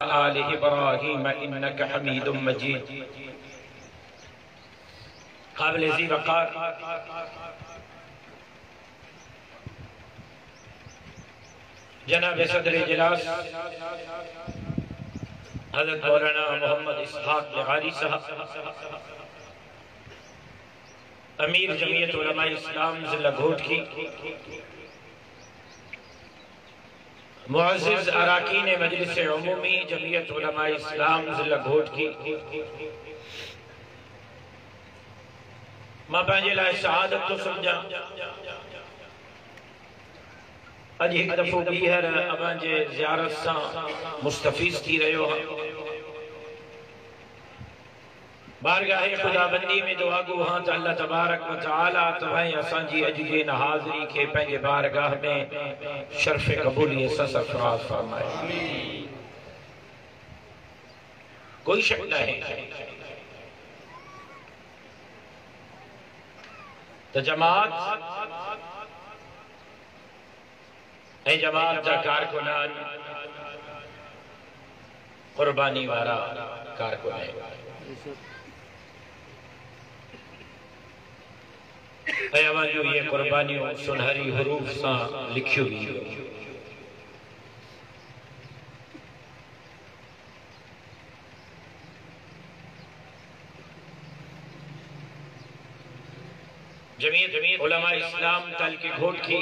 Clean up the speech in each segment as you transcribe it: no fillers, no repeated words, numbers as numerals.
आल इब्राहीम इन्नका हमीदुम मजीद। काबिल ज़ी वक़ार जनाब सदर इजलास हज़रत मौलाना मोहम्मद इसहाक़ बुख़ारी साहब, अमीर जमीयत उलमा इस्लाम ज़िला घोटकी, मुअज़्ज़िज़ अराकीन मजलिस उमूमी जमीयत उलमा इस्लाम ज़िला घोटकी, मां पंहिंजे लाइ शहादत तो समझा अज एक दफ़ो ॿीहर अवां जे ज़ियारत सां मुस्तफ़ीज़ थी रहियो आहे। बारगाह खुदाबंदी में दुआ गो हां त अल्लाह तबारक व तआला तव्हां असांजी अज जी इन हाज़िरी खे पंहिंजे बारगाह में शर्फ़ क़बूलियत सां सरफ़राज़ फरमाए। कोई शक नहीं तो जमात ऐं जमात जा कारकुनान कुर्बानी वारा कारकुन जो ये कुर्बानियों सुनहरी हरूफ से लिखी हुई जमीयत उलमा इस्लाम तल के घोट की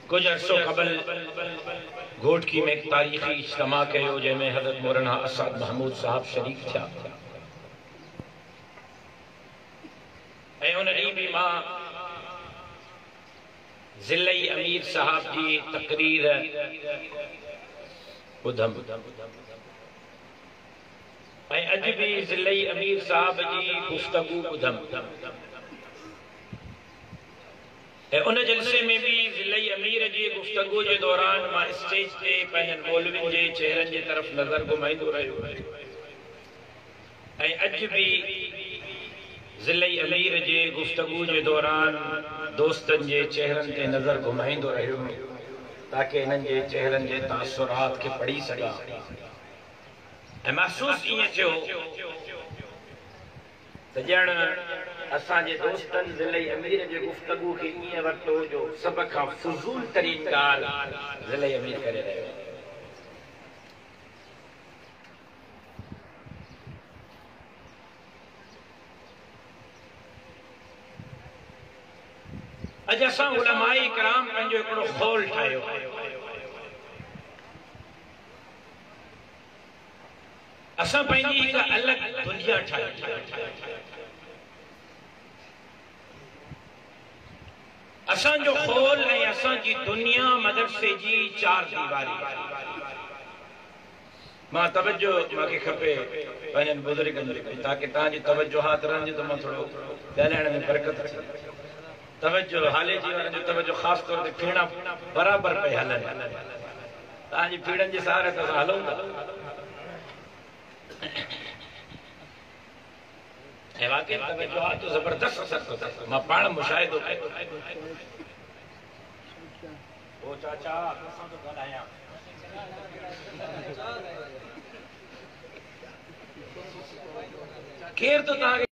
कुछ अरसों कबल घोट की में एक तारीखी इज्तिमा कयो जैमें हज़रत मौलाना असद महमूद साहब शरीक था। उन ॾींहुं भी मां ज़िले अमीर साहब की तकरीर ॿुधम ऐं अज भी ज़िले अमीर साहब की गुफ्तगू ॿुधम। उन जलसे में भी ज़िले अमीर जी गुफ्तगू के दौरान मां स्टेज ते पंहिंजनि मौलवियुनि जे चेहरनि जी तरफ नज़र घुमाईंदो रहियो ऐं अज भी ज़िले अमीर जे गुफ्तगू के दौरान दोस्तन के चेहरन ते नज़र घुमाईंदो रहियो ताकि इन्हनि जे चेहरन के तासुरात के पढ़ी सघां ऐं महसूस इएं थियो त ॼण असांजे दोस्तन ज़िले अमीर जे गुफ्तगू के इएं वरितो जो सब खां फज़ूल तरीन ॻाल्हि ज़िले अमीर करे रहियो। अज असां उलमाए कराम पंहिंजो हिकिड़ो खौल ठाहियो। असां पंहिंजी हिकु अलॻि दुनिया ठाही। असांजो खौल ऐं असांजी दुनिया मदरसे जी चार दीवारी। मां तवज्जो मूंखे खपे पंहिंजनि बुज़ुर्गनि जी ताकि तव्हांजी तवज्जोहात रहंदी त मां थोरो ॻाल्हाइण में बरकत थी। तवज्जो हाले जी वारनि जो तवज्जो ख़ासि तौर ते पीड़ा बराबरि पई हलनि। तव्हांजी पीड़नि जे सहारे त असां हलूं था। वाकई तवज्जोहात तो ज़बरदस्त असर थो थिए। मां पाण मुशाहिदो कयो। ओ चाचा असां तो ॻाल्हायां केर तो तव्हांखे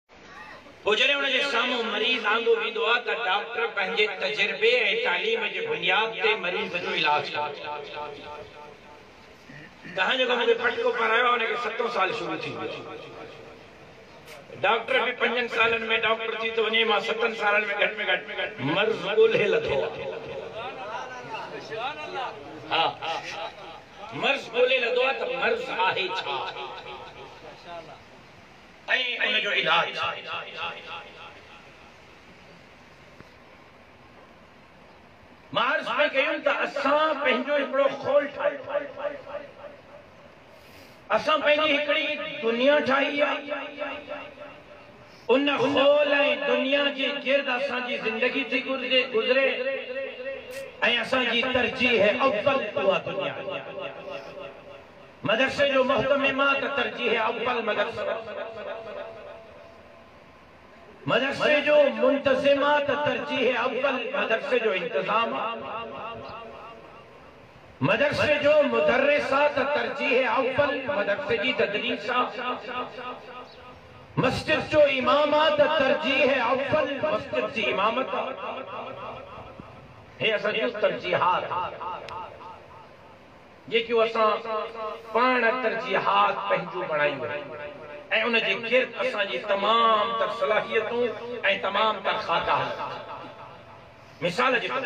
पोइ जॾहिं हुनजे साम्हूं मरीज़ आंदो वेंदो आहे त डॉक्टर पंहिंजे तजुर्बे ऐं तालीम जे बुनियाद ते मरीज़ जो इलाज कंदो। तव्हां जेको मूंखे फटको पारायो आहे हुनखे 7 साल शुरू थी वियो। डॉक्टर भी 5 सालन में डॉक्टर थी तो वञे। मां 7 सालन में घट मर्ज़ ॻोल्हे लथो आहे। हाँ मर्ज़ ॻोल्हे लथो आहे त मर्ज़ आहे छा ऐं उन जो इलाज। मां अर्ज़ पे कयूं त असां पंहिंजो हिकिड़ो खौल ठाहियो। असां पंहिंजी हिकिड़ी दुनिया ठाही आहे। उन खौल ऐं दुनिया जे गिर्द असांजी ज़िंदगी थी गुज़रे ऐं असांजी तरजीह है अव्वल उहा दुनिया। मदरसे जो मुहतमिमात तरजीह अव्वल मदरसे जो मुंतज़िमात तरजीह अव्वल मदरसे जो इंतज़ाम। मदरसे जो मुदर्रिसा तरजीह अव्वल मदरसे जी तदरीसा, मस्जिद जो इमामत तरजीह अव्वल मस्जिद जी इमामत है। असां जूं तरजीहात जेकियूं असां पाण तरजीहात पंहिंजूं बणायूं ऐं उन जे गिर्द असांजी तमाम तर सलाहियतूं ऐं तमाम तर खाता। मिसाल जे तौर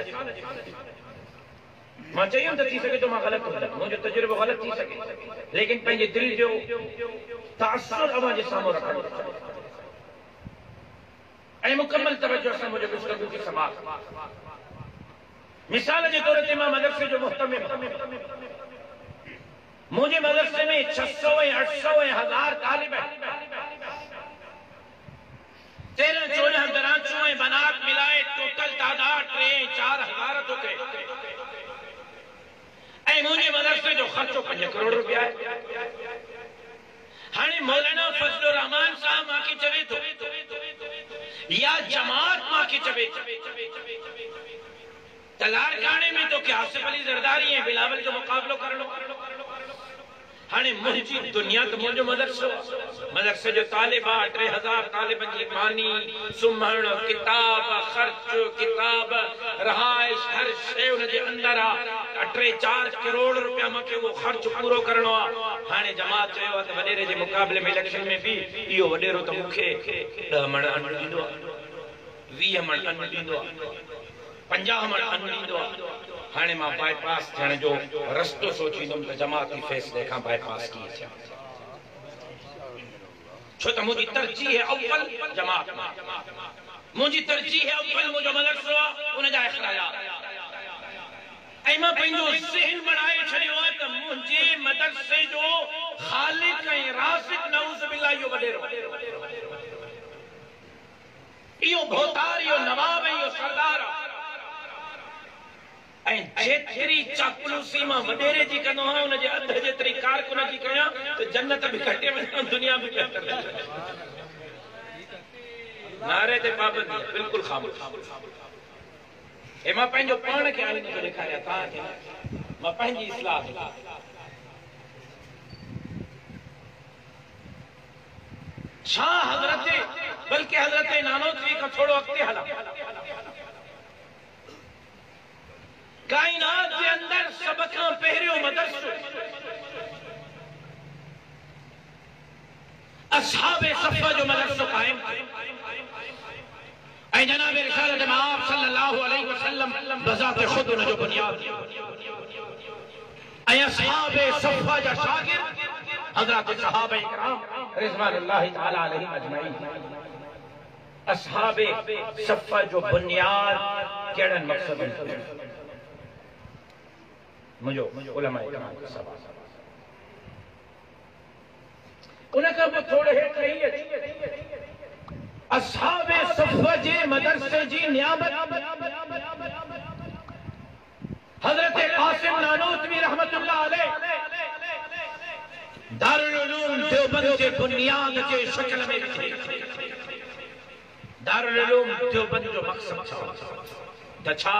मां चयूं त थी सके तो मां ग़लत हुजां, मुंहिंजो तजुर्बो ग़लत थी सके, लेकिन पंहिंजे दिल जो तासुर अवां जे साम्हूं रखण ऐं मुकम्मल तवज्जो सां मुंहिंजो गुफ़्तगू खे समाअत। मिसाल जे तौर ते मां मदरसे जो मुहतमिम, मुझे मदरसे में 600 ऐं 800 ऐं 1000 तालिब आहिनि। 13 14 दराचूं ऐं बनात मिलाए टोटल तादाद 3-4 हज़ार थो थिए ऐं मुंहिंजे मदरसे जो ख़र्चो 5 करोड़ रुपया आहे। हाणे मौलाना फजलुर रहमान साहब मांखे चवे थो या जमात मांखे चवे त लाड़काणे में तोखे आसिफ अली ज़रदारी ऐं बिलावल जो मुक़ाबलो करणो। हाणे मुंहिंजी दुनिया त मुंहिंजो मदरसो, मदरसे जो तालिबा 3000 तालिबनि जी मानी, सुम्हण, किताब, ख़र्च, किताब, रहाइश, हर शइ हुन जे अंदरि आहे। 3-4 करोड़ रुपया मूंखे उहो ख़र्च पूरो करणो आहे। हाणे जमात चयो आहे त वॾेरे जे मुक़ाबले में इलेक्शन में बि इहो वॾेरो त मूंखे 10 मण अन्न ॾींदो आहे, 20 मण अन्न ॾींदो आहे, 50 मण अन्न ॾींदो आहे। हाणे मां बाईपास थियण जो रस्तो सोचींदुमि त जमाती फ़ैसिले खां बाईपास कीअं थिया, छो त मुंहिंजी तरजीह अव्वल जमात, मुंहिंजी तरजीह अव्वल मुंहिंजो मदरसो आहे, उन जा इख़राजात। ऐं मां पंहिंजो ज़हन बणाए छॾियो आहे त मुंहिंजे मदरसे जो ख़ालिक़ ऐं राज़िक़ नऊज़ बिल्लाह इहो वॾेरो, इहो भोतार, इहो नवाब, इहो सरदार आहे। ऐं जेतिरी चापलूसी मां वॾेरे जी कंदो आहियां उन जे अध जेतिरी कारकुन जी कयां त जन्नत बि घटे वञे, दुनिया बि बहितर थी वञे। नारे ते पाबंदी बिल्कुलु ख़ामोश। ऐं मां पंहिंजो पाण खे आईने थो ॾेखारियां तव्हांखे, मां पंहिंजी इस्लाह छा हज़रत बल्कि हज़रत नानोतवी खां थोरो अॻिते हलां। कायनात के अंदर सब खां पहिरियों मदरसो असहाबे सफ़ा जो मदरसो कायम ऐं जनाब रिसालत मआब सल्लल्लाहु अलैहि वसल्लम बज़ात खुद उन जो बुनियाद ऐं असहाबे सफ़ा जा शागिर्द हज़रत सहाबा इकराम रिज़वानुल्लाहि तआला अलैहिम अजमईन। असहाबे सफ़ा जो बुनियाद कहिड़नि मक़सदनि मुझो उलमा इकराम का सवाल। उनका वो थोड़े हेठ नहीं है असहाबे सफ़ा जे मदरसे जी नियामत हजरत कासिम नानोतवी रहमतुल्लाह अलैह दारुल उलूम देवबंद जे बुनियाद जे शक्ल में थी। दारुल उलूम देवबंद जो मकसद छा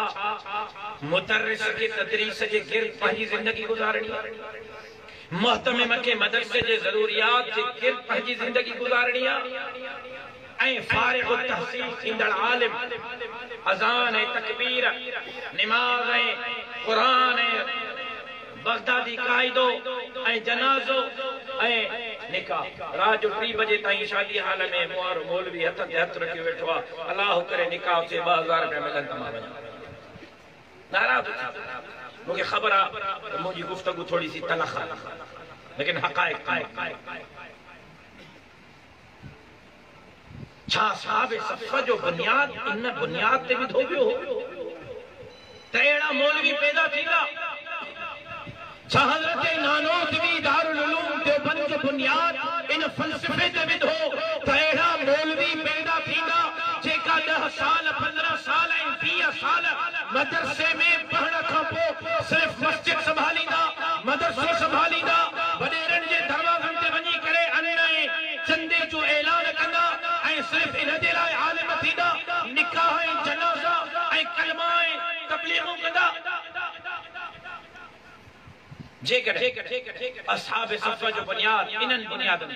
मुदर्रिस के तदरीस के गिर्द पंहिंजी जिंदगी गुजारणी, मुहतमिम के मदरसे जे ज़रूरियात जे गिर्द पंहिंजी जिंदगी गुजारणी ऐं फारिग़ तहसील थींदड़ आलिम अज़ान ऐं तकबीर, निमाज़ ऐं क़ुरान ऐं बगदादी काइदो ऐं जनाज़ो ऐं निकाह। रात जो 3 बजे ताईं शादी हाल में मुआरो मौलवी हथ ते हथ रखी वेठो आहे, अल्लाह करे निकाह से 2000 रुपया मिलन त मां वञा। नाराज़ मुझे खबर आ मुझी गुफ्तगू थोड़ी सी तलख है, लेकिन हक़ाइक़ छा साहब सफ़ा जो बुनियाद इन बुनियाद ते भी धोबियो हो त अहिड़ा मौलवी पैदा थींदा। छा हज़रत नानोतवी दारुल उलूम देवबंद जो बुनियाद इन फ़लसफ़े ते विधो त अहिड़ा मौलवी पैदा थींदा जेका 10 साल 15 साल ऐं 20 साल मदरसे में पढ़ण खां पोइ सिर्फ़ मस्जिद संभालींदा, मदरसो संभालींदा, वॾेरनि जे दरवाज़नि ते वञी करे अन्न ऐं चंदे जो ऐलान कंदा ऐं सिर्फ़ इन जे लाइ आलिम थींदा, निकाह ऐं जनाज़ा ऐं कलमा ऐं तबलीगूं कंदा। जेकर असहाब सफ़ जो बुनियाद इन्हनि बुनियादनि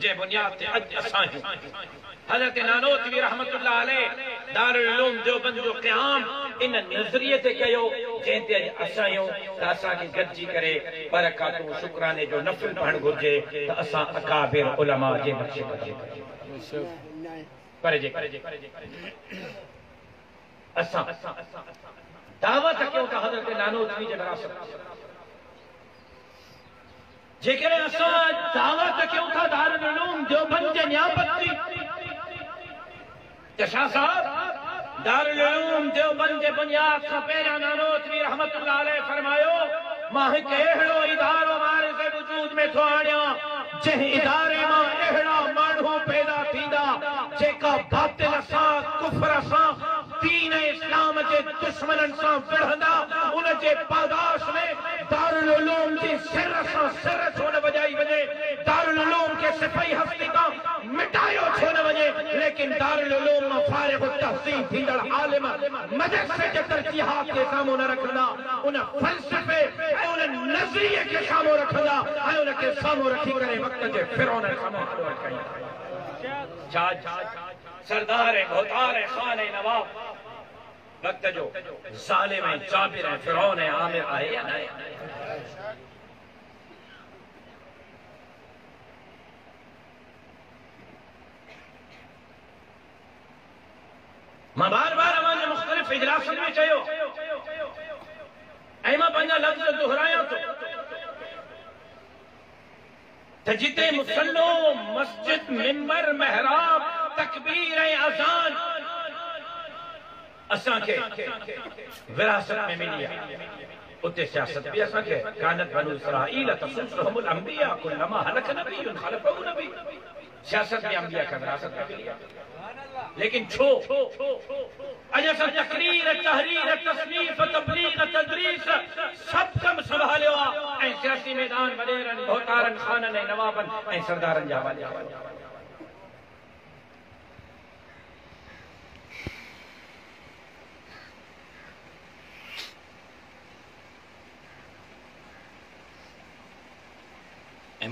जे बुनियाद ते अज असां हज़रत नानोतवी रहमतुल्लाह अलैह दारुल उलूम देवबंद जो क़याम इन नज़रिए ते कयो जंहिं ते असां आहियूं त असांखे गॾिजी करे बरकातूं शुक्राने जो नफ़िल पढ़णु घुरिजे त असां अकाबिर उलमा जे नक्शे करे असां दावत कयूं था हज़रत नानोतवी जे विरासत जेकर असां दावत कयूं था दारुल उलूम देवबंद जे नियाबत जी शाह साहब दारुल उलूम देवबंद जे बुनियाद खां पहिरियां नानोतवी रहमतुल्लाह अलैह फरमायो मां हिकु अहिड़ो इदारो वारिस वजूद में थो आणियां जंहिं इदारे मां अहिड़ा माण्हू पैदा थींदा जेका बातिल सां कुफ्र सां दीन इस्लाम जे दुश्मननि सां विढ़ंदा उन जे पादाश में दारुल उलूम जी सिर सां सिर छो न वॼाई वञे दारुल उलूम के सिपाही हस्ती खां मिटायो छो न वञे लेकिन दारुल उलूम मां फारिग तहसील थींदड़ आलिम मदरसे जे तरजीहात के साम्हूं न रखंदा उन फ़लसफ़े ऐं उन नज़रिए के साम्हूं रखंदा ऐं उन खे साम्हूं रखी करे वक़्त जे फिरौन साम्हूं हलो रखाईंदा सरदार भोतार खान नवाब वक्त जो ज़ालिम जाबिर फिरौन आमिर आहे या न मां बार-बार अमाने मुख्तलिफ इजलासन में चयो ऐं मां पंहिंजा लफ़्ज़ दोहरायां थो त जिते मुसल्लो मस्जिद मिंबर महराब तकबीर ऐं अज़ान असांखे विरासत में मिली आहे उते सियासत भी असांखे कानत बनु इसराईल तसुसुहुमुल अंबिया कुल्लमा हलक नबियुन खलफहु नबी सियासत भी अंबिया का विरासत में मिली आहे लेकिन छो अज असां तकरीर तहरीर तसनीफ तबलीग तदरीस सब कम संभालियो आहे ऐं सियासी मैदान वॾेरनि भोतारनि खाननि ऐं नवाबनि ऐं सरदारनि जा हवाले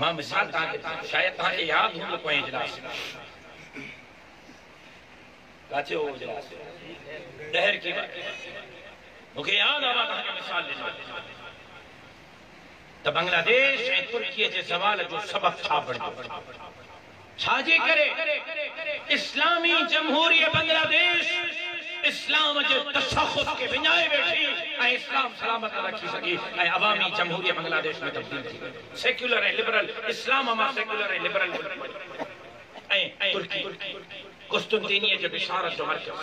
मां मिसाल शायद तव्हांखे यादि हूंदो कोई इजलास काचे हो इजलास दहर की बात मूंखे यादि आहे तव्हांखे मिसाल ॾिनो त बांग्लादेश ऐं तुर्कीअ जे सवाल जो सबब छा बणियो छाजे करे इस्लामी जमहूरियत बांग्लादेश इस्लाम जे तशख़्ख़ुस के विञाए वेठी ऐं इस्लाम सलामत रखी सघी ऐं अवामी जमहूरियत बांग्लादेश में तब्दील थी सेक्युलर ऐं लिबरल इस्लाम मां सेक्युलर ऐं लिबरल ऐं तुर्की कुस्तुनतीनिया जे बिशारत जो मर्कज़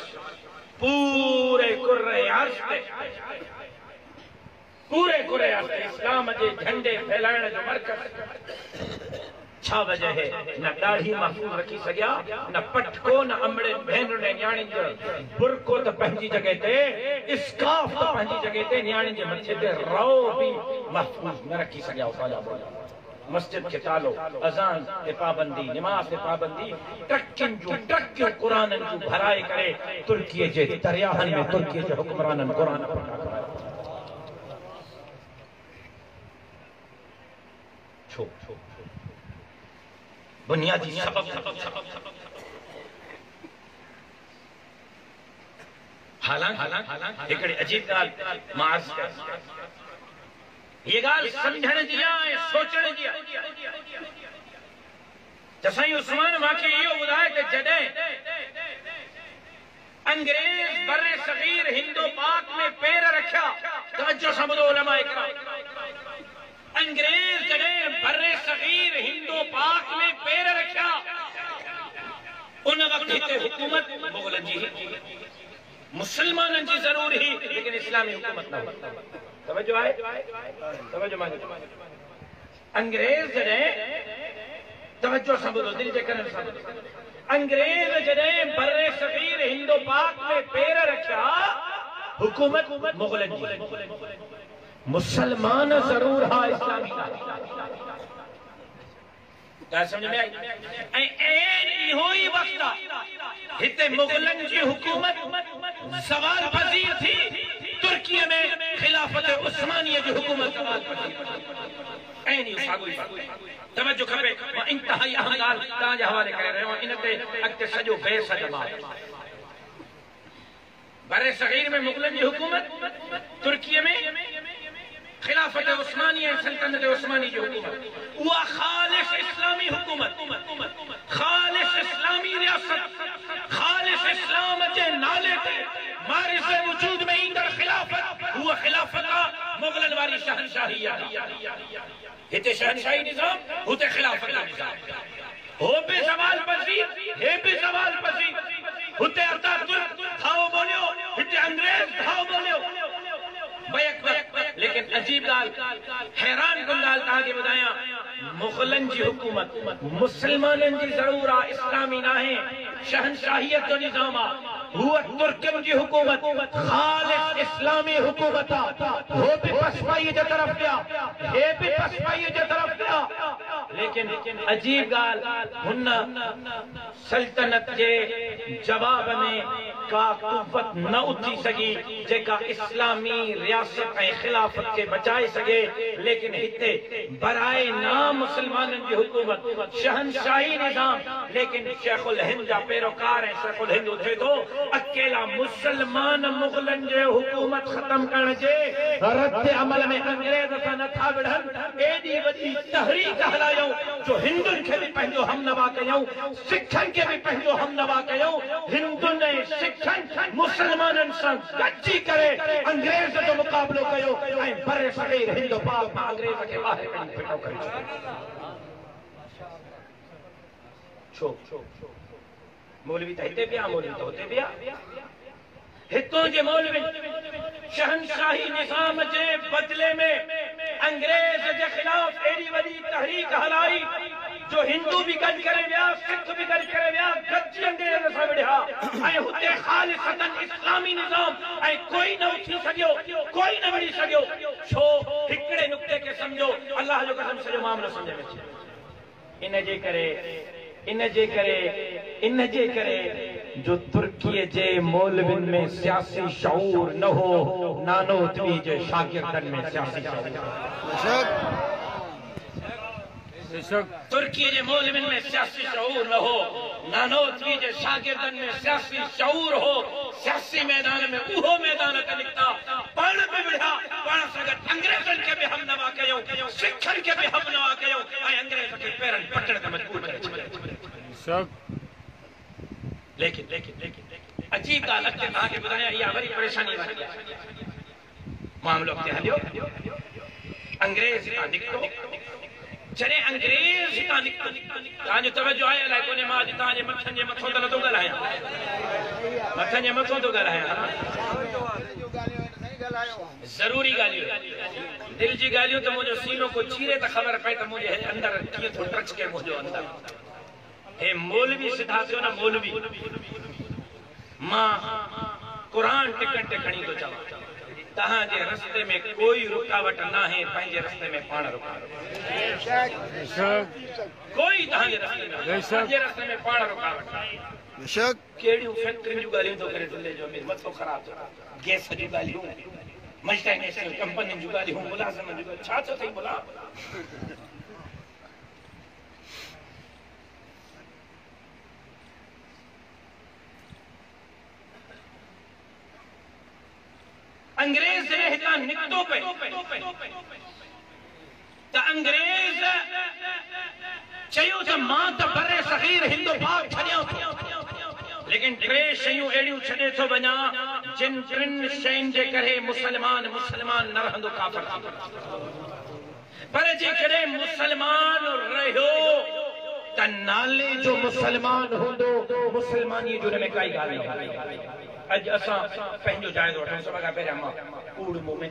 पूरे कुर्रे अर्ज़ ते इस्लाम जे झंडे फैलाइण जो मर्कज़ छा वजह है न दाढ़ी महफूज रखी सघिया न पटको न अमड़े भेनरुनि ऐं न्याणियुनि जो बुरको त पंहिंजी जॻह ते इस्काफ त पंहिंजी जॻह ते न्याणियुनि जे मथे ते रओ बि महफूज न रखी सघिया मस्जिद के तालो अजान ते पाबंदी नमाज ते पाबंदी ट्रकिन जो ट्रकियूं कुराननि जो भराए करे तुर्कीअ जे दरियाहनि में तुर्कीअ जे हुक्मराननि कुरान पढ़ा छो बुनियादी सबब हालांकि हिकिड़ी अजीब ॻाल्हि मां अर्ज़ कयां ये ॻाल्हि सम्झण जी आहे सोचण जी आहे त साईं उस्मान मूंखे इहो ॿुधाए त जॾहिं अंग्रेज बर्रे सग़ीर हिंदो पाक में पेर रखिया तवज्जो सां ॿुधो उलमा इकराम अंग्रेज जॾहिं बर्रे सग़ीर हिंदो पाक में पेर रखिया उन वक़्तु हिते हुकूमत मुग़लनि जी मुसलमाननि जी ज़रूर ही लेकिन इस्लामी हुकूमत न हुई तवज्जो आहे तवज्जो मांगे अंग्रेज जॾहिं तवज्जो सां ॿुधो दिलि जे करण सां अंग्रेज जॾहिं बर्रे सग़ीर हिंदो पाक में पेर रखिया हुकूमत मुग़लनि जी मुसलमान जरूर हा इस्लामी समझ में आई इहो ई वक़्तु हिते मुग़लनि जी हुकूमत सवाल पज़ीर थी तुर्की में खिलाफत उस्मानिया जी हुकूमत ऐनी सागुई तवज्जो खपे इंतहाई अहम ॻाल्हि तव्हांजे हवाले करे रहियो इन ते अॻिते सॼो बहस जवाब बरे सगीर में मुग़लनि जी हुकूमत तुर्की में खिलाफत उस्मानिया सल्तनत उस्मानी जी हुकूमत उहा खालिस इस्लामी हुकूमत खालिस इस्लामी रियासत खालिस इस्लाम जे नाले ते वारिस वजूद में ईंदड़ खिलाफत हुआ खिलाफत मुग़लनि वारी शहनशाही हिते शहनशाही निज़ाम हुते खिलाफत निज़ाम हो पे सवाल पसी हे पे सवाल पसी हुते अतातुर्क खाओ बोलियो हिते अंग्रेज खाओ बोलियो लेकिन अजीब ॻाल्हि हैरान कुन ॻाल्हि तव्हांखे ॿुधायां मुग़लनि जी हुकूमत मुसलमाननि जी ज़रूर आहे इस्लामी नाहे शहनशाहियत जो निज़ाम आहे हुआ तुर्कनि जी हुकूमत खालिस इस्लामी हुकूमत आहे हो बि पसपाई जे तरफ़ पिया हे बि पसपाई जे तरफ़ पिया लेकिन अजीब ॻाल्हि हुन सल्तनत जे जवाब में का कुव्वत न उथी सगी जेका इस्लामी रियासत ऐं खिलाफत के बचाए सके लेकिन हिते बराए नाम मुसलमाननि जी हुकूमत शहनशाही निज़ाम लेकिन शेखुल हिंद जा पैरोकार ऐं शेखुल हिंद उथे थो अकेला मुसलमान मुग़लनि जे हुकूमत ख़त्म करण जे रद्द अमल में अंग्रेज सां नथा विढ़नि एॾी वॾी तहरीक हलायूं जो हिंदुनि खे बि पंहिंजो हमनवा कयूं सिखनि खे बि पंहिंजो हमनवा कयूं हिंदुनि ऐं सिखनि मुसलमाननि सां गॾिजी करे अंग्रेज जो मुक़ाबिलो कयो ऐं बरे सगीर हिंद पाक मां अंग्रेज खे ॿाहिरि कढी फिटो करे छो मौलवी त हिते पिया मौलवी त हुते पिया हितों जे मौलवी शहनशाही निज़ाम जे बदले में अंग्रेज जे खिलाफ एडी वडी तहरीक हलाई जो हिंदू भी गज करे विया सिख भी गज करे विया गज अंग्रेज सां विढ़िया ऐं हुते खालिसतन इस्लामी निज़ाम ऐं कोई न उथी सघियो कोई न विढ़ी सघियो छो हिकिड़े नुक्ते खे सम्झो अल्लाह जो कसम सॼो मामलो सम्झ में अचे इन जे करे जो तुर्की जे मौलविन में सियासी शऊर न हो नानोतवी जे शागिर्दन में सियासी तुर्की जे मौलविन में सियासी शऊर न हो नानोतवी जे शागिर्दन में सियासी शऊर हो सियासी मैदान में उहो मैदान ते निकता पाण बि विढ़िया पाण सां गॾु अंग्रेजनि खे बि हमनवा कयूं सिखनि खे बि हमनवा कयूं ऐं अंग्रेज खे पेरनि पटण ते मजबूर करे लेकिन अजीब ॻाल्हि अॻिते तव्हांखे ॿुधायां इहा वरी परेशानी वारी मामलो अॻिते हलियो अंग्रेज हितां निकितो जॾहिं अंग्रेज हितां निकितो तव्हांजो तवजो आहे अलाए कोन्हे मां अॼु तव्हांजे मथनि जे मथां त नथो ॻाल्हायां मथनि जे मथां थो ॻाल्हायां ज़रूरी ॻाल्हियूं दिलि जी ॻाल्हियूं त मुंहिंजो सीनो को चीरे त ख़बर पए त मुंहिंजे अंदरि कीअं थो टच के मुंहिंजो अंदरि हे मौलवी सिधा थियो न मौलवी मां कुरान टिकण ते खणी थो चवां तव्हांजे रस्ते में कोई रुकावट न आहे पंहिंजे रस्ते में पाण रुकावट कोई तव्हांजे रस्ते में पाण रुकावट कहिड़ियूं फैक्ट्रियुनि जूं ॻाल्हियूं थो करे दिल्ली जो मथो ख़राब थो गैस जूं ॻाल्हियूं मल्टीनेशनल कंपनियुनि जूं ॻाल्हियूं मुलाज़िमनि जूं छा थो थिए भला अंग्रेज जॾहिं हितां निकितो पे त अंग्रेज चयो त मां त बरे सगीर हिंद पाक छॾियां थो लेकिन टे शयूं अहिड़ियूं छॾे थो वञा जिन टिनि शयुनि जे करे मुसलमान न रहंदो काफ़िर पर जेकॾहिं मुसलमान रहियो त नाले जो मुसलमान हूंदो मुसलमानी जो में काई ॻाल्हि न अज असां पंहिंजो जाइज़ो वठूं सभ खां पहिरियां मां कूड़ मुंहुं में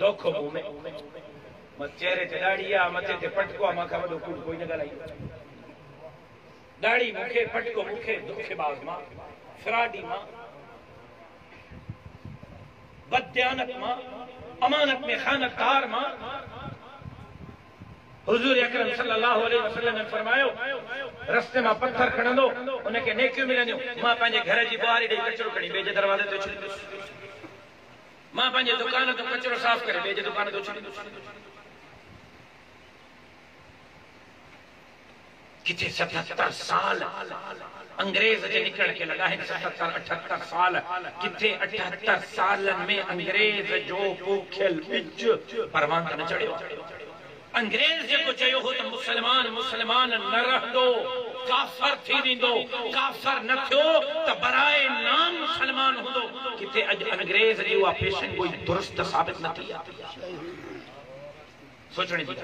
दोखो मुंहुं में चेहरे ते ॾाढ़ी आहे मथे ते पटको आहे मूंखां वॾो कूड़ कोई न ॻाल्हाई ॾाढ़ी मूंखे पटको मूंखे धोखेबाज़ मां फिराडी मां बददियानत मां अमानत में खानतदार मां हुजूर अकरम सल्लल्लाहु अलैहि वसल्लम ने फरमायो रस्ते में पत्थर खणंदो उनके नेकियूं मिलंदियूं मां पंहिंजे घर जी ॿुहारी ॾेई कचरो खणी ॿिए जे दरवाज़े ते छॾींदुसि मां पंहिंजे दुकान तो कचरो साफ़ करे ॿिए जे दुकान तो छॾींदो। किथे 77 साल अंग्रेज जे निकल के लगा है। 77-78 साल किथे 78 सालन में अंग्रेज जो पोखियल बिज परवान न चढ़ियो। अंग्रेज जेको चयो हो त मुसलमान न रहंदो, काफर थी वेंदो, काफर न थियो त बराए नाम मुसलमान हूंदो। किथे अज अंग्रेज जी उहा पेशन कोई दुरुस्त साबित न थी आहे। सोचणी जी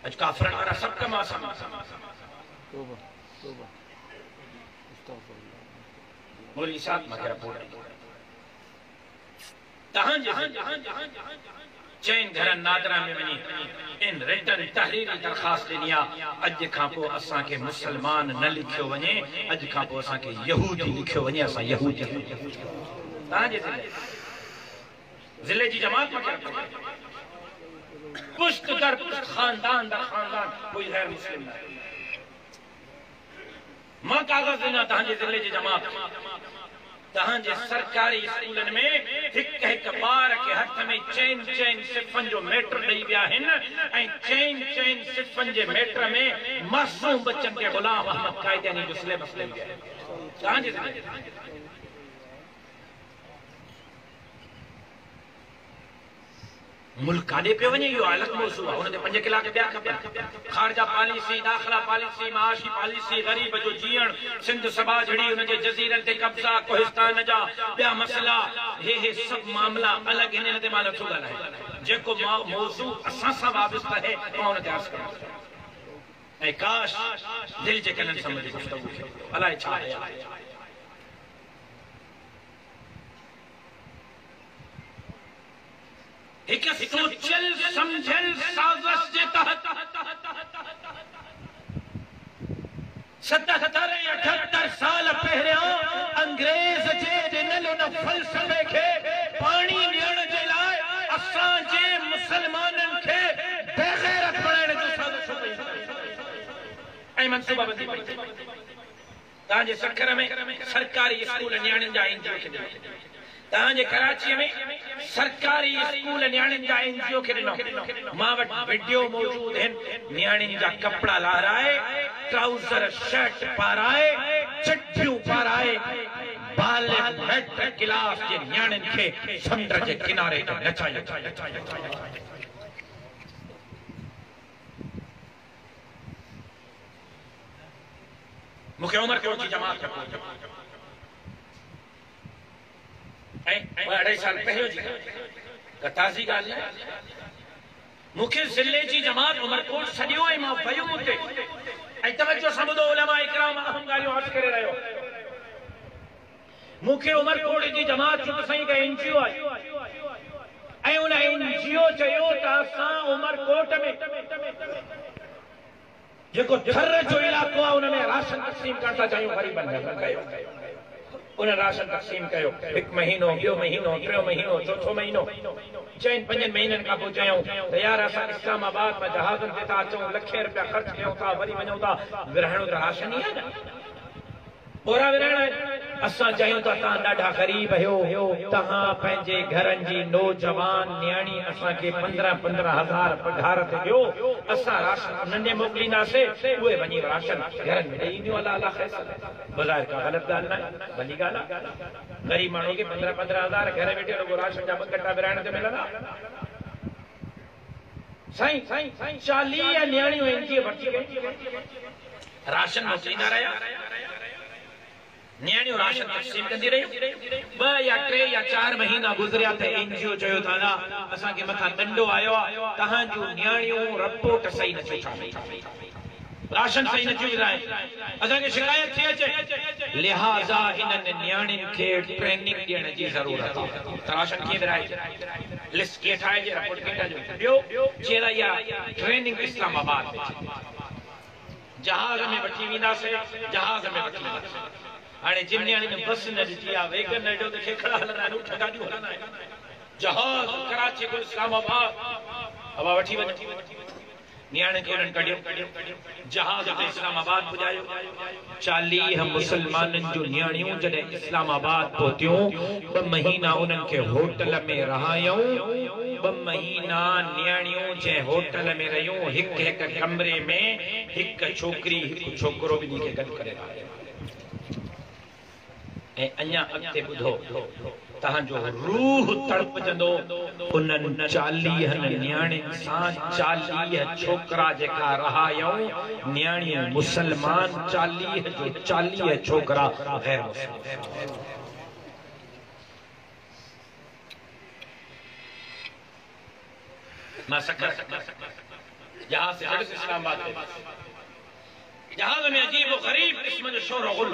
अज काफरन वारा सब कम आसान। बोली साथ मगर बोल तहां जे चैन घर नादरा में वनी इन रिटर्न तहरीरी दरखास्त ॾिनी आहे। अज खां पोइ असां के मुसलमान न लिखियो वञे, अज खां पोइ असां के यहूदी लिखियो वञे। असां यहूदी तहां जे ज़िले जी जमात में पुश्त दर पुश्त खानदान दर खानदान कोई गैर मुस्लिम न। मां कागज ॾिना तहां जे ज़िले जी जमात तहां जे सरकारी स्कूलन में हिक हिक ॿार के हथ में चैन सिफ़न जो मेटर ॾेई विया आहिनि ऐं चैन सिफ़न जे मेटर में मासूम बच्चन के गुलाम अहमद कायदानी जो सिलेबस ॾेई विया आहिनि। तहां जे मुल्क काॾे पियो वञे इहो अलॻि मौज़ू आहे। हुन ते 5 कलाक ॿिया खपनि। ख़ारजा पॉलिसी, दाख़िला पॉलिसी, माशी पॉलिसी, ग़रीब जो जीअण, सिंध सभा जहिड़ी हुन जे जज़ीरनि ते कब्ज़ा, कोहिस्तान जा ॿिया मसइला, हे सभु मामला अलॻि हिन ते मां नथो ॻाल्हायां। जेको मौज़ू असां सां वाबिस्तु आहे मां हुन ते अर्ज़ु कयां। ऐं काश दिलि जे कननि सां मुंहिंजी गुफ़्तगू खे अलाए छा आहे। एक सोचल समझल साज़िश जे तहत 77-78 साल पहिरियों अंग्रेज जे ॾिनल उन फ़लसफ़े खे पाणी ॾियण जे लाइ असां जे मुसलमाननि खे बेग़ैरत बणाइण जो साज़िश कई ऐं मनसूबाबंदी कई। तहां जे सखर में सरकारी स्कूल न्याणियुनि जा एनजीओ खे ॾिनो। तहां जे कराची में सरकारी स्कूल न्याणियुनि जा एनजीओ खे ॾिनो। मां वटि वीडियो मौजूद आहिनि। न्याणियुनि जा कपड़ा लहराए, ट्राउज़र शर्ट पाराए, चिट्ठियूं पाराए, बालिग़ मैट्रिक क्लास जे न्याणियुनि खे समुंड जे किनारे ते नचायो। मूंखे उमरकोट जी जमात अढ़ाई साल पहिरियों जी ताज़ी ॻाल्हि आहे। मूंखे ज़िले जी जमात उमरकोट सॼो ऐं मां वयुमि उते ऐं तवजो सां ॿुधो उलमा इकराम अहम ॻाल्हियूं अर्ज़ु करे रहियो। मूंखे उमरकोट जी जमात जो साईं का एनजीओ आहे ऐं उन एनजीओ चयो त असां उमरकोट में जेको थर जो इलाइक़ो आहे उन में राशन तक़सीम करण था चाहियूं ग़रीबनि खे। उन राशन तक़सीम कयो। 1 महीनो, 2 महीनो, 3 महीनो, 4 महीनो, 4-5 महीननि खां पोइ चयूं त यार असां इस्लामाबाद में जहाज़नि ते था अचूं, लखे रुपया ख़र्च कयूं था, वरी वञूं था, विरहणो त राशन ई आहे न, बोरा विरहणा आहिनि। असां चयूं था तव्हां ॾाढा ग़रीब आहियो, तव्हां पंहिंजे घरनि जी नौजवान न्याणी असांखे 15-15 हज़ार पघार ते ॾियो, असां राशन उन्हनि ॾे मोकिलींदासीं, उहे वञी राशन घरनि में ॾेई ईंदियूं। अलाह अलाह ख़ैर बुज़ाहिर का ग़लति ॻाल्हि न आहे, भली ॻाल्हि आहे। ग़रीब माण्हू खे 15-15 हज़ार घर वेठे रुॻो राशन जा 2 कट्टा विरहाइण ते मिलंदा। साईं 40 न्याणियूं एनजीओ भर्ती कयूं, राशन मोकिलींदा रहिया, न्याणियों राशन तक़सीम कंदी रहियूं। 2 या 3 या 4 महीना गुज़रिया त एनजीओ चयो था ना असांखे मथां ॾंडो आयो आहे, तहां जूं न्याणियूं रिपोर्ट सही नथियूं ठाहिनि, राशन सही नथियूं विराइनि, असांखे शिकायत थी अचे, लिहाज़ा इन्हनि न्याणियुनि खे ट्रेनिंग ॾियण जी ज़रूरत आहे। त राशन कीअं विराइजे, लिस्ट कीअं ठाहिजे, रिपोर्ट कीअं ठाहिजे। ॿियो चेर इहा ट्रेनिंग इस्लामाबाद में जहाज़ में वठी वेंदासीं, जहाज़ में वठी वेंदासीं। हाणे जिन न्याणियुनि बस न ॾिठी आहे, वेगन हेॾो त खेखड़ा हलंदा आहिनि, ऊठ गाॾियूं हलंदा आहिनि, जहाज़ कराची को इस्लामाबाद हवा वठी वञे। नियाणे खे उन्हनि कढियो, जहाज ते इस्लामाबाद पुॼायो। 40 मुसलमाननि जो नियाणियूं जॾहिं इस्लामाबाद पहुतियूं, 2 महीना उन्हनि खे होटल में रहायूं। 2 महीना नियाणियूं जंहिं होटल में रहियूं, हिक कमरे में हिक छोकिरी हिक छोकिरो ॿिन्ही खे गॾु करे रहिया। ऐं अञा अॻिते ॿुधो, तव्हांजो रूह तड़पजंदो उन्हनि 40 नियाणियुनि सां। 40 छोकरा जेका रहायूं, नियाणियूं मुसलमान, 40 जो 40 छोकरा गैर मुसलमान। मां सकर जहाज से चढ़ इस्लामाबाद, जहाज में अजीब और गरीब किस्म जो शोर गुल।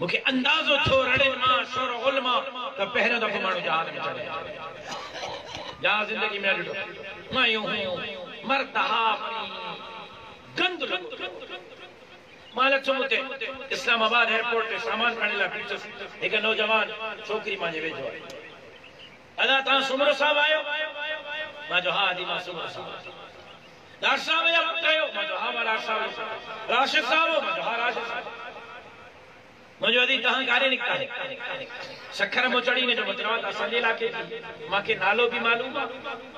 मुझे अंदाजो थो रड़े मां शोर गुल मां त पहिरियों दफ़ो माण्हू जहाज में चढ़े। जहाज जिंदगी में ॾिठो मां यूं मरदहा गंद लॻो। मां लथो उते इस्लामाबाद एयरपोर्ट ते सामान खणी लाइ बीठुसि। हिकु नौजवान छोकिरी मुंहिंजे वेझो आहे। अदा तव्हां सुमरो साहब आयो? मां जो हा जी मां सुमरो साहब। डॉक्टर साहब या पुट आयो? मां जो हा मां डॉक्टर साहब। राशिद साहब? मां जो हा राशिद साहब। मुझे अदी तहां कारे निकता है सखर मोचड़ी ने जो मतलब असांजे इलाके मांखे नालो भी मालूम है,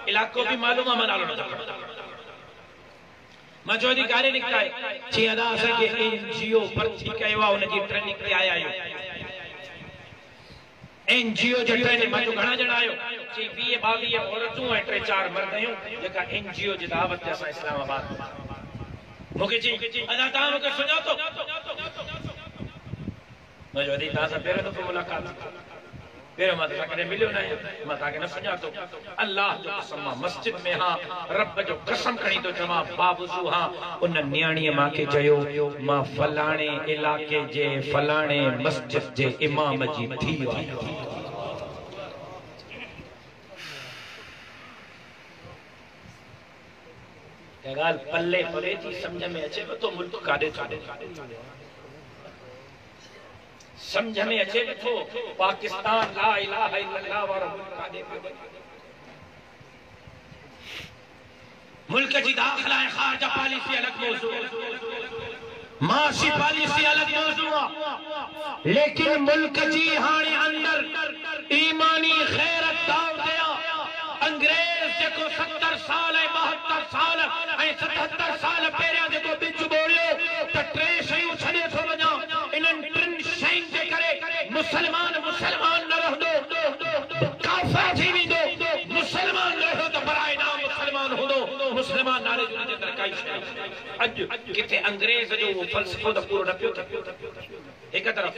इलाको भी मालूम है, मां नालो न पता। मां जो अदी कारे निकता है जी अदा असा के एनजीओ भर्ती कयो आ, उन जी ट्रेनिंग ते आया आयो। एनजीओ जो ट्रेनिंग मां जो घणा ॼणा आयो जी 20-22 औरतूं ऐं 3-4 मर्द आहियूं जेका एनजीओ जी दावत ते असां इस्लामाबाद। मूंखे जी अदा तव्हां मूंखे सुञातो? मुझे अदी तव्हां सां पहिरियों दफ़ो मुलाक़ात। पहिरियों मां तव्हां कॾहिं मिलियो न आहियां, मां तव्हांखे न सुञातो। अल्लाह जो कसम मां मस्जिद में हां, रब जो कसम खणी थो चवां बाबूसू हां। उन नियाणीअ मूंखे चयो मां फलाणे इलाके जे फलाणे मस्जिद जे इमाम जी धीउ आहियां। ॻाल्हि पल्ले पवे थी, सम्झ में अचे थो मुल्क काॾे काॾे समझ में अचे थो पाकिस्तान ला इलाहा इल्लल्लाह वारो मुल्क काॾे पियो। मुल्क जी दाखिला ऐं ख़ारजा पॉलिसी अलॻि मौज़ू, माशी पॉलिसी अलॻि मौज़ू आहे, लेकिन मुल्क जी हाणे अंदर ईमानी ग़ैरत दाव ते आहे। अंग्रेज़ जेको 70 साल ऐं 72 साल ऐं 77 साल पहिरियां जेको बिज बोड़ियो त 3 शयूं छॾे थो वञा। इन्हनि 3 शयुनि जे करे मुसलमान मुसलमान न रहंदो, काफ़िर थी वेंदो। मुसलमान रहियो त बराए नाम मुसलमान हूंदो। मुसलमान नाले जो अंदर काई शइ अॼु किथे अंग्रेज़ जो वो फ़लसफ़ो त पूरो न पियो थिए। हिक तरफ़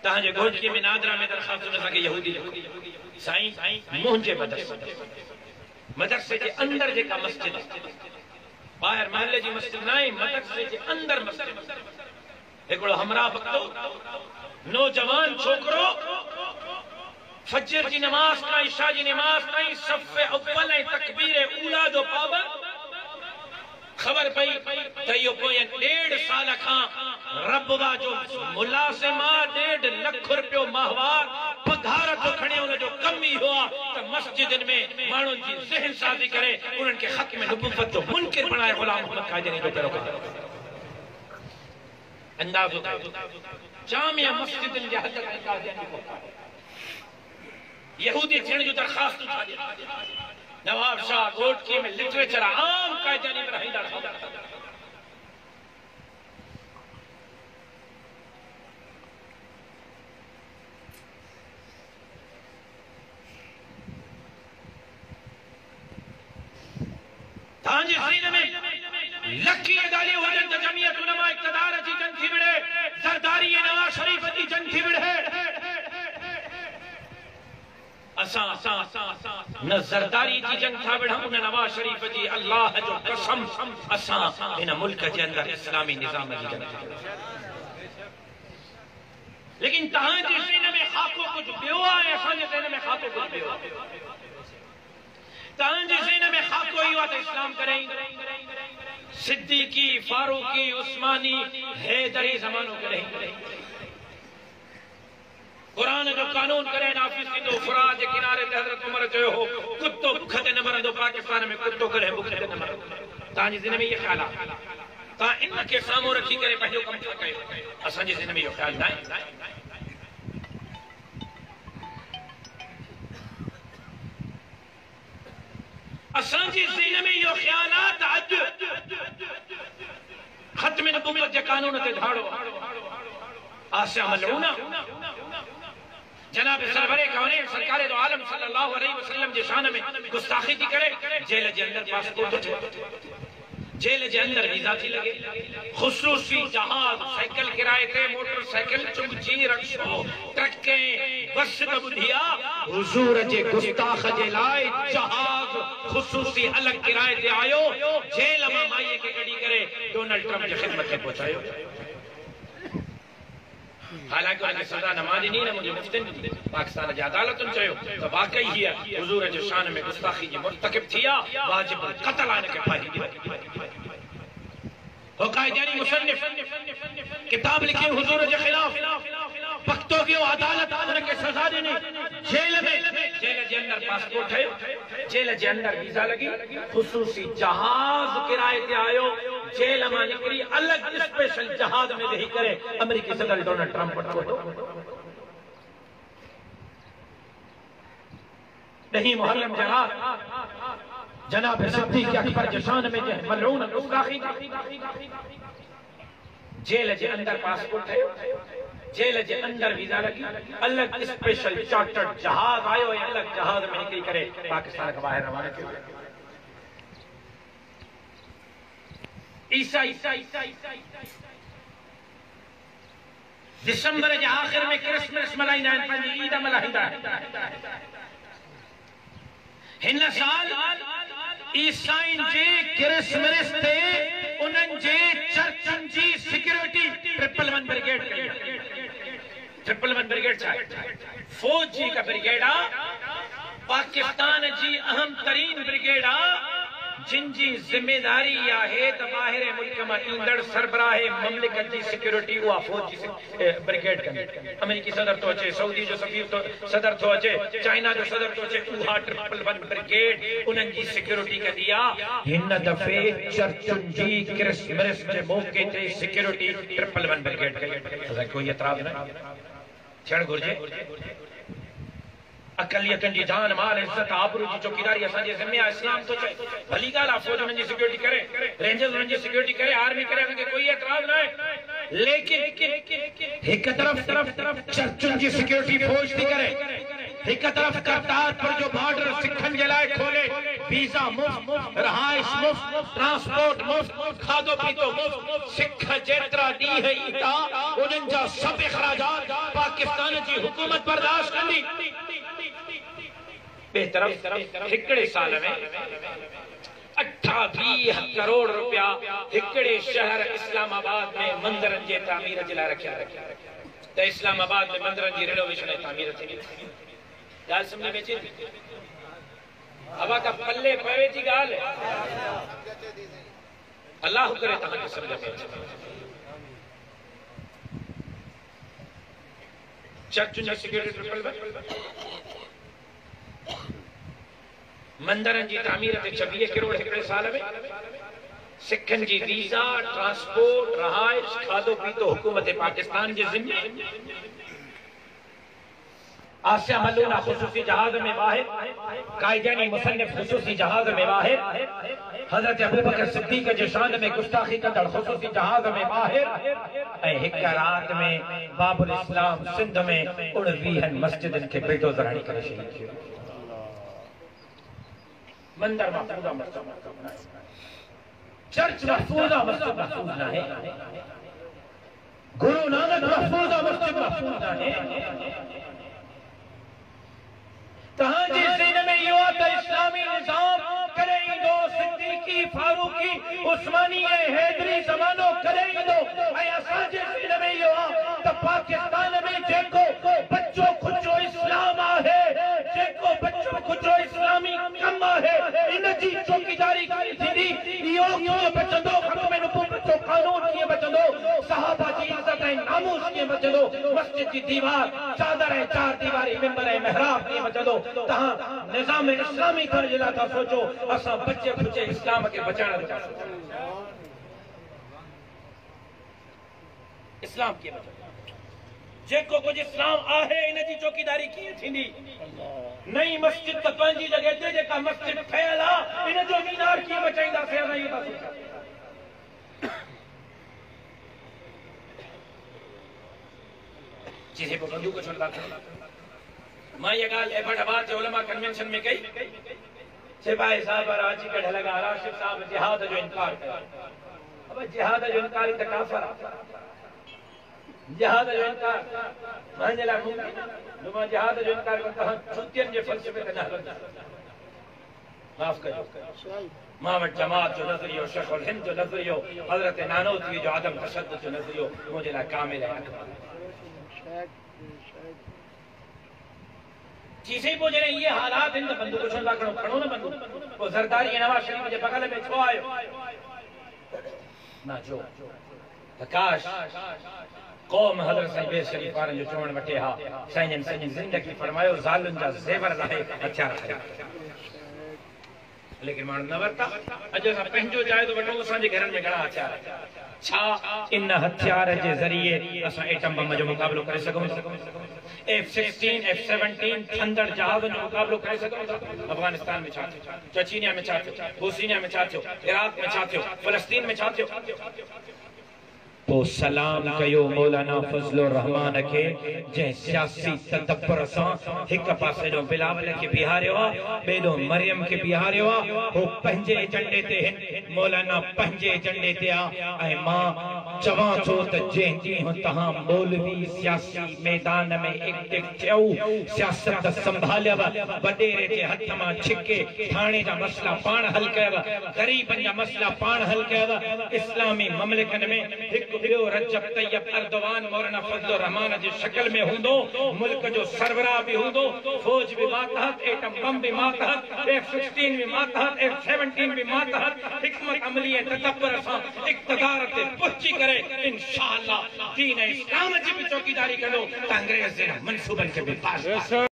तव्हांजे घोटकीअ में नादरा में दरख़्वास्त असांखे यहूदी साईं मुंहिंजे मदरसे जे अंदर जेका मस्जिद ॿाहिरि महले जी मस्जिद न आहे, मदरसे जे अंदर मस्जिद। हिकिड़ो हमरा वक्तो नौजवान छोकरो फजर जी नमाज का इशा जी नमाज ताईं सफ़े अव्वल ऐं तकबीर ऊला जो पाबंद। खबर पई त इहो पोएं 1.5 साल खां रबवा जो मुलाज़िम आहे, 1.5 लख रुपयो माहवार पघार जो खणे उन जो कम ई हो त मस्जिदनि में माण्हुनि जी ज़हन साज़ी करे उन्हनि खे हक़ में नबूवत जो मुनकिर बणाए ग़ुलाम मोहम्मद कादयानी जो करो। अंदाज़ो जामिया मस्जिदनि जे हद ताईं कादयानी पहुता। यहूदी थियण जो दरख़्वास्त था ॾियनि। नवाब शाह घोटकी में लिटरेचर आम कायदानी में रहंदा था। तव्हांजे ज़हन में लकी ॻाल्हियूं हुजनि त जमीयत उलमा इक़्तिदार जी जंग थी विढ़े, ज़रदारी ऐं नवाज़ शरीफ जी जंग थी विढ़े। असां न ज़रदारी जी जंग था विढ़ूं न नवाज़ शरीफ जी। अल्लाह जो कसम असां हिन मुल्क जे अंदर इस्लामी निज़ाम जी जंग था विढ़ूं। लेकिन तव्हांजे ज़हन में ख़ाको कुझु ॿियो आहे, असांजे ज़हन में ख़ाको कुझु ॿियो आहे। तव्हांजे ज़हन में ख़ाको इहो आहे त इस्लाम करें सिद्दीकी फारूकी उस्मानी हैदरी ज़मानो करें, कुरान जो कानून करे नाफ़िज़ थींदो। फुरात जे किनारे ते हज़रत उमर चयो हो कुत्तो बुख ते न मरंदो, पाकिस्तान में कुत्तो करे बुख ते न मरंदो। ताजी जिन में ये ख्याल ता इन के सामो रखी करे पहियो कम था कयो असा जी जिन में यो ख्याल ना असा जी जिन में यो ख्यालात अज खत्म नबूवत के कानून ते धाड़ो आसिया मलऊना जनाब सरवरे कौने सरकारे दो आलम सल्लल्लाहु अलैहि वसल्लम जे शान में गुस्ताखी थी करे जेल जे अंदर पासपोर्ट थे जेल जे अंदर वीजा थी लगे खुसूसी जहाज साइकिल किराए ते मोटरसाइकिल चुमची रखो ट्रके बस कबुधिया हुजूर जे गुस्ताख जे लाए जहाज खुसूसी अलग किराए ते आयो जेल में माई के कड़ी करे डोनाल्ड ट्रम्प जे खिदमत में पहुंचायो हालांकि उनकी सजा नमाज नहीं ना मुझे मुफ्तिन पाकिस्तान जी अदालत चयो तो वाकई ही हुजूर जे शान में गुस्ताखी जी मुर्तकिब थिया वाजिब कत्ल आने के फायदे हो कायदानी मुसन्निफ किताब लिखी हुजूर के खिलाफ वक्तों की अदालत उनके सजा देने जेल के अंदर पासपोर्ट है जेल के अंदर वीजा लगी खुसूसी जहाज किराए ते आयो जेल में निकली अलग स्पेशल जहाज में रही करे अमेरिकी सदर डोनाल्ड ट्रम्प वटो नहीं मुहर्रम जनाब सिद्दीक़ अकबर जशान में जे मलऊन गुस्ताखी जेल के अंदर पासपोर्ट है जेल के अंदर वीजा लगी अलग स्पेशल चार्टर्ड जहाज आयो अलग जहाज में निकली करे पाकिस्तान के बाहर रवाना किया ईसा दिसंबर के आखिर में क्रिसमस मल्हाईंदा आहिनि ईद मल्हाईंदा हिन साल ईसाइन जे क्रिसमस ते उनन जे चर्चन जी सिक्योरिटी 111 ब्रिगेड कई 111 ब्रिगेड छा फौज जी का ब्रिगेड पाकिस्तान जी अहम तरीन ब्रिगेड जिनकी जिम्मेदारी है तो बाहर मुल्क में ईंदड़ सरबराहे ममलिकत की सिक्योरिटी वो फौज की ब्रिगेड कई अमेरिकी सदर तो अचे सऊदी जो सफीर तो सदर तो अचे चाइना जो सदर तो अचे उहा 111 ब्रिगेड उनन की सिक्योरिटी कदी हिन दफे चर्चन जी क्रिसमस के मौके ते सिक्योरिटी 111 ब्रिगेड कई कोई एतराज न थियण घुर्जे अकलियतन जी जान माल इज्जत आबरू जी चौकीदारी असा जे जिम्मे इस्लाम तो भली गाल फौज उनन जी सिक्योरिटी करे रेंजर्स उनन जी सिक्योरिटी करे आर्मी करे असन के कोई एतराज ना है लेकिन एक तरफ चर्चन जी सिक्योरिटी फौज थी करे एक तरफ करतारपुर जो बॉर्डर सिखन के लाए खोले वीजा मुफ्त रहाइश मुफ्त ट्रांसपोर्ट मुफ्त खादो पीतो मुफ्त सिख जेतरा दी है ईटा उनन जा सब अखराजात पाकिस्तान जी हुकूमत बर्दाश्त कंदी बेतरफ हिकड़े साल में 28 करोड़ रुपया हिकड़े शहर इस्लामाबाद में मंदिरन जे तामीर जे लाए रखिया तो इस्लामाबाद में मंदिरन जी रिनोवेशन ऐं तामीर थी गाल समझ में अचे हवा का पल्ले पवे थी गाल अल्लाह करे तव्हांखे समझ में अचे चर्च जी सिक्योरिटी मंदिरन जी तामीर ते 26 करोड़ हिकड़े साल में सिखन जी वीजा ट्रांसपोर्ट रहाइश खादो पीतो हुकूमत पाकिस्तान के जिम्मे आसिया मलूना खुसूसी जहाज में बाहिर कायदानी मुसन्निफ खुसूसी जहाज में बाहिर हजरत अबू बकर सिद्दीक के शान में गुस्ताखी कंदड़ खुसूसी जहाज में बाहिर ऐं हिक रात में बाबुल इस्लाम सिंध में 29 मस्जिदन के बेटो ज़राणी करे शहीद थियो मंदिर महफूजा मस्जिद चर्च महफूजा मस्जिद महफूज ना है गुरु नानक महफूजा मस्जिद महफूज ना है तहां जी सीन में यो त इस्लामी निजाम करे दो सिद्दीकी फारूकी उस्मानी हैदरी जमानो करे दो ऐ असा जे सीन में यो त पाकिस्तान में जेको बच्चो खुचो इस्लाम आहे जेको बच्चो खुचो इस्लामी कम आहे इन जी चौकीदारी करी थी यो क्यों बचंदो हक में नुबुवत जो कानून किए बचंदो सहाबा जी इज्जत ऐं नामूस जीअं बचंदो, मस्जिद जी दीवार चादर ऐं चार दीवारी मिंबर ऐं महराब जीअं बचंदो, तव्हां निज़ाम इस्लामी करण जे लाइ था सोचो, असां बचे खुचे इस्लाम खे बचाइण जो था सोचूं। इस्लाम कीअं बचंदो? जेको कुछ इस्लाम आहे इन जी चौकीदारी कीअं थींदी? नई मस्जिद त पंहिंजी जॻह ते, जेका मस्जिद ठहियल आहे इन जो मीनार कीअं बचाईंदासीं? असां इहो था सोचूं। जिसे बंदूक छुड़ता था, मां ये गाल एबटाबाद के उलमा कन्वेंशन में कही, सिपाही साहब राजी कढ़ लगा, राशिद साहब जिहाद जो इनकार कर। अब जिहाद जो इनकार तो काफर, जिहाद जो इनकार माने ला मुमकिन, नुमा जिहाद जो इनकार करता हूं छुट्टियन जे फलसफे का ना हलंदा। माफ कजो, मां वटि जमात जो नज़रियो, शेखुल हिंद जो नज़रियो, हज़रत नानोतवी जो आदम तशद्दुद जो नज़रियो मुझे ला कामिल है। चीज़ें पोइ जॾहिं इहे हालात आहिनि त बंदूक छो था खणो? खणो न बंदूक। पोइ ज़रदारी नवाज़ शरीफ़ जे बगल में छो आयो? ना जो त काश क़ौम हज़रत साईं बेर शरीफ़ वारनि जो चवण वठे हा, साईं जन सॼी ज़िंदगी फरमायो ज़ालुनि जा ज़ेवर लाहे हथियार खणी, लेकिन माण्हू न वरिता। अॼु असां पंहिंजो जाइ थो वठूं, असांजे घरनि में घणा हथियार छा इन हथियार जे ज़रिए असां एटम बम जो मुक़ाबिलो करे सघूं था? F-16, F-17 थंदड़ जहाज़नि जो मुक़ाबिलो करे सघूं था? अफगानिस्तान में छा थियो, चचीनिया में छा थियो, बोस्निया में छा थियो, इराक में छा थियो, फ़लस्तीन में छा थियो? पोइ सलाम कयो मौलाना फज़लुर रहमान खे, जंहिं सियासी तदब्बर सां हिक पासे ॾों बिलावल खे बीहारियो आहे, ॿिए ॾों मरियम खे बीहारियो आहे। हू पंहिंजे एजेंडे ते हिन, मौलाना पंहिंजे एजेंडे ते आहे। ऐं मां चवां थो त जंहिं ॾींहुं तव्हां मौलवी सियासी मैदान में एक्टिव थियो, सियासत संभालियव, वॾेरे जे हथ मां छिके थाणे जा मसइला पाण हल कयव, ग़रीबनि जा मसइला पाण हल कयव, इस्लामी ममलिकनि में हिकु ॿियो रजब तैयब अर्दवान मौलाना फज़लुर रहमान जी शक्ल में हूंदो, मुल्क जो सरबराह भी हूंदो, फौज भी मातहत, एटम बम भी मातहत, F-16 भी मातहत, F-17 भी मातहत, हिकमत अमली ऐं तदब्बर सां इक़्तिदार ते पहुची करे इंशाअल्लाह दीन इस्लाम जी भी चौकीदारी कंदो त अंग्रेज़ जे मंसूबनि खे भी पास